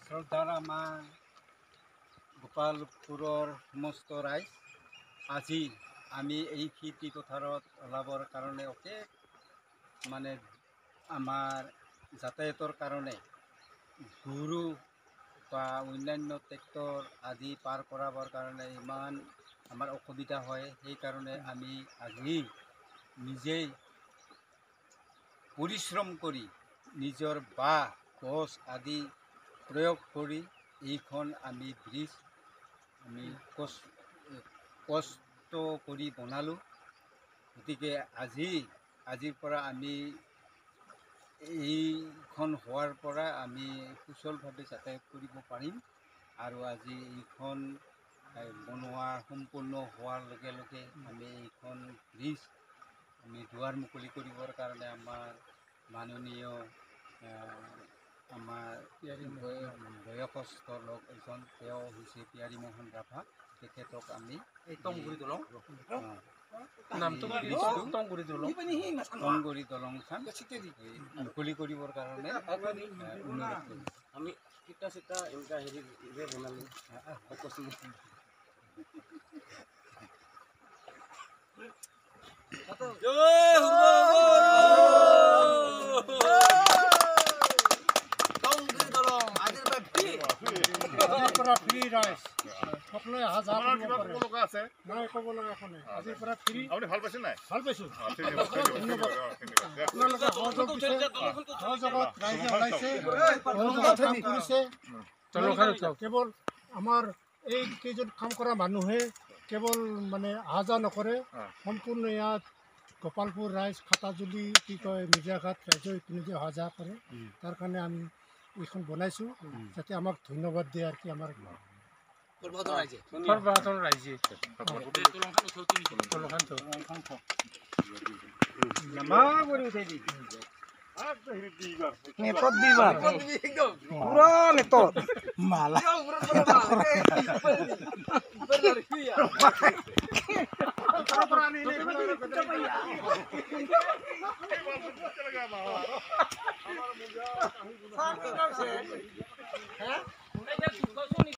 শ্ৰদ্ধাৰ আমাৰ গোপালপুৰৰ সমস্ত ৰাইজ, আজি আমি এই খেতি পথাৰত ওলাবৰ কাৰণে অশেষ মানে আমাৰ যাতায়াতৰ কাৰণে গৰু বা অন্যান্য ট্ৰেক্টৰ আদি পাৰ কৰাবৰ কাৰণে ইমান আমাৰ অসুবিধা হয়। সেইকাৰণে আমি আজি নিজেই পৰিশ্ৰম কৰি নিজৰ বাঁহ গছ আদি প্ৰয়োগ কৰি এইখন আমি ব্ৰিজ আমি কষ্ট কৰি বনালোঁ। গতিকে আজিৰ পৰা আমি এইখন হোৱাৰ পৰা আমি সুচলভাৱে যাতায়াত কৰিব পাৰিম। আৰু আজি এইখন বনোৱা সম্পূৰ্ণ হোৱাৰ লগে লগে আমি এইখন ব্ৰিজ আমি দুৱাৰ মুকলি কৰিবৰ কাৰণে আমাৰ মাননীয় আমাৰ বয়সস্থ লোক এজন, তেওঁ হৈছে পিয়াৰী মোহন ৰাভা। তেখেতক আমি টংগুৰি দলংখন মুকলি কৰিবৰ কাৰণে অনুৰোধ কৰিছোঁ। আমি চিটা এনেকুৱা হেৰি বনালোঁ। সকলোৱে আছে নাই ক'ব লগা একো নাই। আজিৰ পৰা ফ্ৰী। আপুনি ভাল পাইছে নাই? ভাল পাইছোঁ। আপোনালোকে সহযোগত ৰাইজে ওলাইছে, কাম কৰিছে। কেৱল আমাৰ এই কেইজন কাম কৰা মানুহে কেৱল মানে অহা যোৱা নকৰে, সম্পূৰ্ণ ইয়াত গোপালপুৰ ৰাইজ খাতাজুলি কি কয় মিৰ্জাঘাট ৰাইজে নিজে অহা যোৱা কৰে। তাৰ কাৰণে আমি এইখন বনাইছোঁ যাতে আমাক ধন্যবাদ দিয়ে আৰু কি আমাৰ ৰাইজে নেটত দিবা পুৰা নেটত মালা